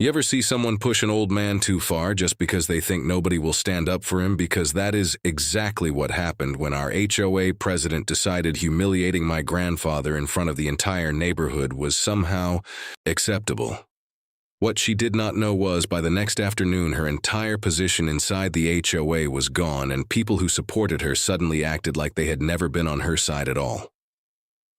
You ever see someone push an old man too far just because they think nobody will stand up for him? Because that is exactly what happened when our HOA president decided humiliating my grandfather in front of the entire neighborhood was somehow acceptable. What she did not know was, by the next afternoon, her entire position inside the HOA was gone, and people who supported her suddenly acted like they had never been on her side at all.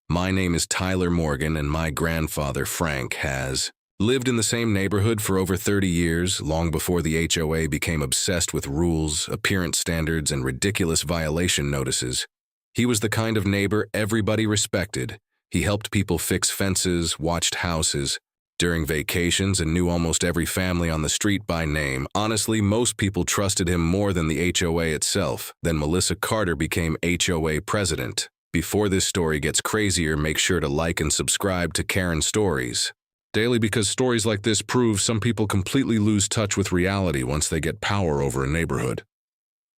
My name is Tyler Morgan, and my grandfather, Frank, has lived in the same neighborhood for over 30 years, long before the HOA became obsessed with rules, appearance standards, and ridiculous violation notices. He was the kind of neighbor everybody respected. He helped people fix fences, watched houses during vacations, and knew almost every family on the street by name. Honestly, most people trusted him more than the HOA itself. Then Melissa Carter became HOA president. Before this story gets crazier, make sure to like and subscribe to Karen Stories daily, because stories like this prove some people completely lose touch with reality once they get power over a neighborhood.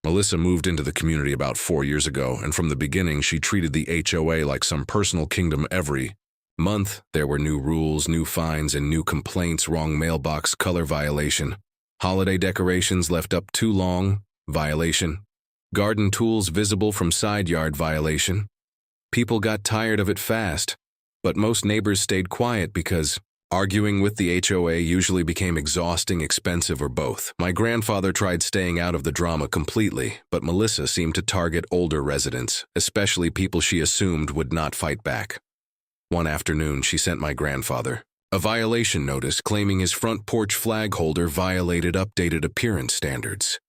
Melissa moved into the community about 4 years ago, and from the beginning she treated the HOA like some personal kingdom. Every month there were new rules, new fines, and new complaints. Wrong mailbox color violation. Holiday decorations left up too long, violation. Garden tools visible from side yard, violation. People got tired of it fast, but most neighbors stayed quiet because arguing with the HOA usually became exhausting, expensive, or both. My grandfather tried staying out of the drama completely, but Melissa seemed to target older residents, especially people she assumed would not fight back. One afternoon, she sent my grandfather a violation notice claiming his front porch flag holder violated updated appearance standards.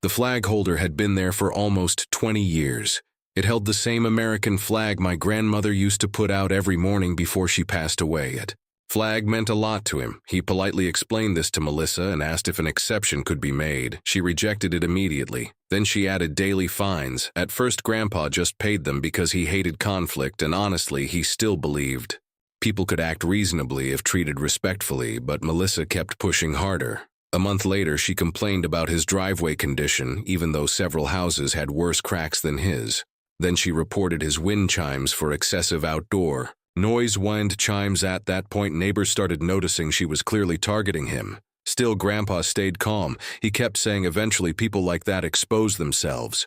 The flag holder had been there for almost 20 years. It held the same American flag my grandmother used to put out every morning before she passed away. It flag meant a lot to him. He politely explained this to Melissa and asked if an exception could be made. She rejected it immediately. Then she added daily fines. At first, Grandpa just paid them because he hated conflict, and honestly, he still believed people could act reasonably if treated respectfully, but Melissa kept pushing harder. A month later, she complained about his driveway condition, even though several houses had worse cracks than his. Then she reported his wind chimes for excessive outdoor noise. Wind chimes. At that point, neighbors started noticing she was clearly targeting him. Still, Grandpa stayed calm. He kept saying eventually people like that expose themselves.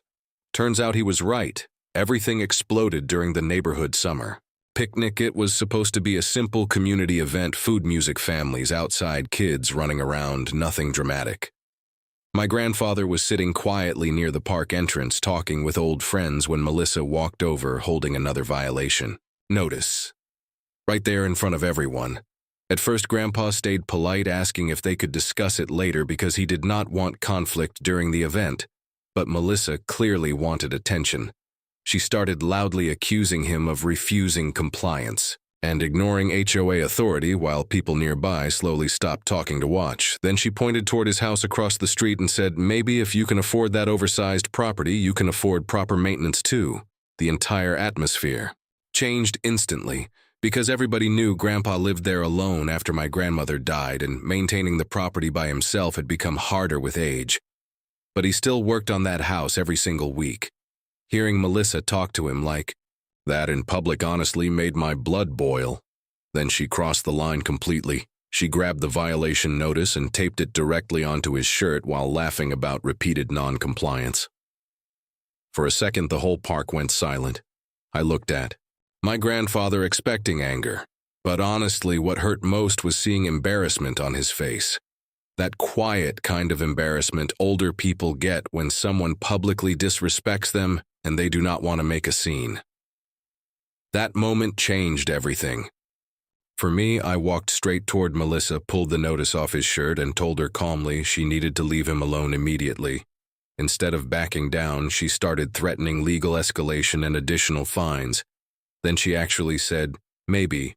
Turns out he was right. Everything exploded during the neighborhood summer picnic. It was supposed to be a simple community event, food, music, families outside, kids running around, nothing dramatic. My grandfather was sitting quietly near the park entrance talking with old friends when Melissa walked over holding another violation notice right there in front of everyone. At first, Grandpa stayed polite, asking if they could discuss it later because he did not want conflict during the event. But Melissa clearly wanted attention. She started loudly accusing him of refusing compliance and ignoring HOA authority while people nearby slowly stopped talking to watch. Then she pointed toward his house across the street and said, "Maybe if you can afford that oversized property, you can afford proper maintenance too." The entire atmosphere changed instantly, because everybody knew Grandpa lived there alone after my grandmother died, and maintaining the property by himself had become harder with age. But he still worked on that house every single week. Hearing Melissa talk to him like that in public honestly made my blood boil. Then she crossed the line completely. She grabbed the violation notice and taped it directly onto his shirt while laughing about repeated non-compliance. For a second, the whole park went silent. I looked at my grandfather, expecting anger, but honestly what hurt most was seeing embarrassment on his face. That quiet kind of embarrassment older people get when someone publicly disrespects them and they do not want to make a scene. That moment changed everything. For me, I walked straight toward Melissa, pulled the notice off his shirt, and told her calmly she needed to leave him alone immediately. Instead of backing down, she started threatening legal escalation and additional fines. Then she actually said, "Maybe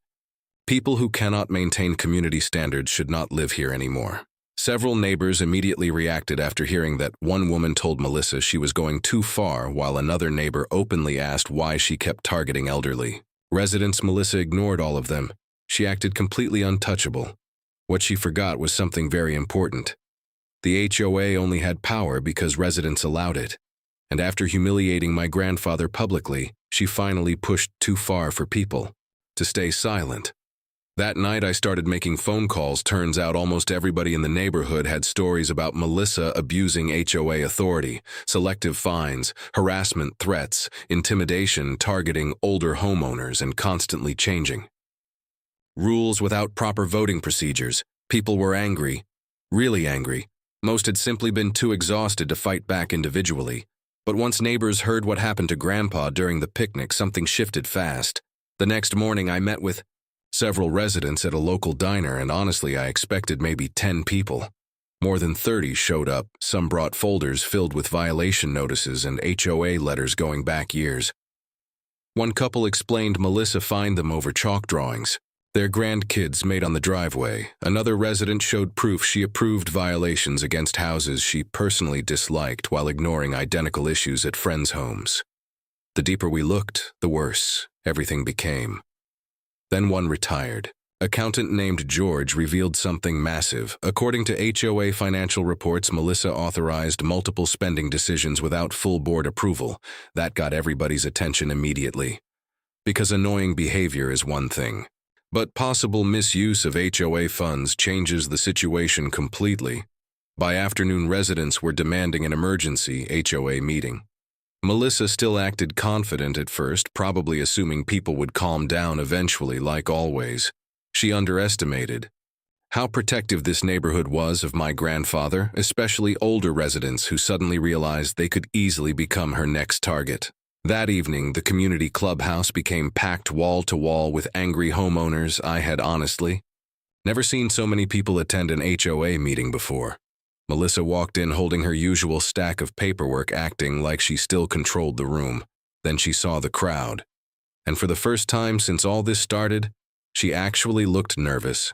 people who cannot maintain community standards should not live here anymore." Several neighbors immediately reacted after hearing that. One woman told Melissa she was going too far, while another neighbor openly asked why she kept targeting elderly residents. Melissa ignored all of them. She acted completely untouchable. What she forgot was something very important. The HOA only had power because residents allowed it. And after humiliating my grandfather publicly, she finally pushed too far for people to stay silent. That night, I started making phone calls. Turns out almost everybody in the neighborhood had stories about Melissa abusing HOA authority, selective fines, harassment threats, intimidation targeting older homeowners, and constantly changing rules without proper voting procedures. People were angry, really angry. Most had simply been too exhausted to fight back individually. But once neighbors heard what happened to Grandpa during the picnic, something shifted fast. The next morning, I met with several residents at a local diner, and honestly, I expected maybe 10 people. More than 30 showed up. Some brought folders filled with violation notices and HOA letters going back years. One couple explained Melissa fined them over chalk drawings their grandkids made on the driveway. Another resident showed proof she approved violations against houses she personally disliked while ignoring identical issues at friends' homes. The deeper we looked, the worse everything became. Then one retired accountant named George revealed something massive. According to HOA financial reports, Melissa authorized multiple spending decisions without full board approval. That got everybody's attention immediately. Because annoying behavior is one thing, but possible misuse of HOA funds changes the situation completely. By afternoon, residents were demanding an emergency HOA meeting. Melissa still acted confident at first, probably assuming people would calm down eventually, like always. She underestimated how protective this neighborhood was of my grandfather, especially older residents who suddenly realized they could easily become her next target. That evening, the community clubhouse became packed wall to wall with angry homeowners. I had honestly never seen so many people attend an HOA meeting before. Melissa walked in holding her usual stack of paperwork, acting like she still controlled the room. Then she saw the crowd. And for the first time since all this started, she actually looked nervous.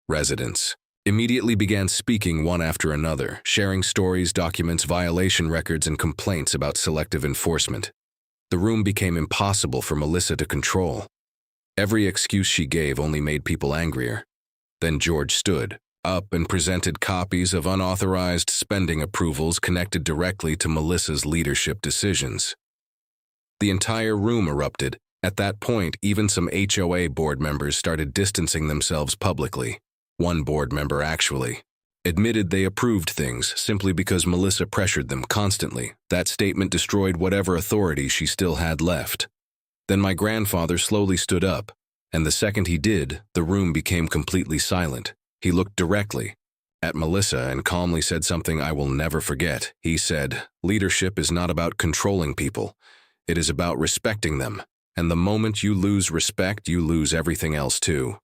Residents immediately began speaking one after another, sharing stories, documents, violation records, and complaints about selective enforcement. The room became impossible for Melissa to control. Every excuse she gave only made people angrier. Then George stood up and presented copies of unauthorized spending approvals connected directly to Melissa's leadership decisions. The entire room erupted. At that point, even some HOA board members started distancing themselves publicly. One board member actually admitted they approved things simply because Melissa pressured them constantly. That statement destroyed whatever authority she still had left. Then my grandfather slowly stood up, and the second he did, the room became completely silent. He looked directly at Melissa and calmly said something I will never forget. He said, "Leadership is not about controlling people. It is about respecting them. And the moment you lose respect, you lose everything else too."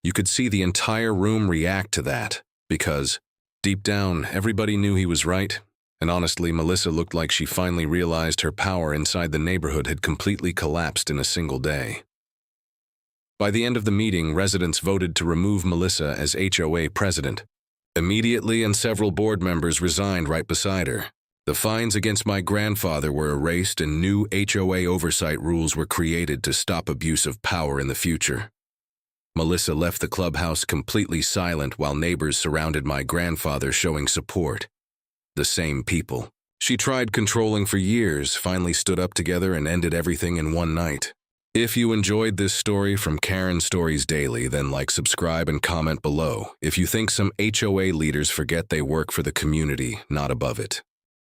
You could see the entire room react to that, because, deep down, everybody knew he was right. And honestly, Melissa looked like she finally realized her power inside the neighborhood had completely collapsed in a single day. By the end of the meeting, residents voted to remove Melissa as HOA president immediately, and several board members resigned right beside her. The fines against my grandfather were erased, and new HOA oversight rules were created to stop abuse of power in the future. Melissa left the clubhouse completely silent while neighbors surrounded my grandfather, showing support. The same people she tried controlling for years finally stood up together and ended everything in one night. If you enjoyed this story from Karen Stories Daily, then like, subscribe, and comment below if you think some HOA leaders forget they work for the community, not above it.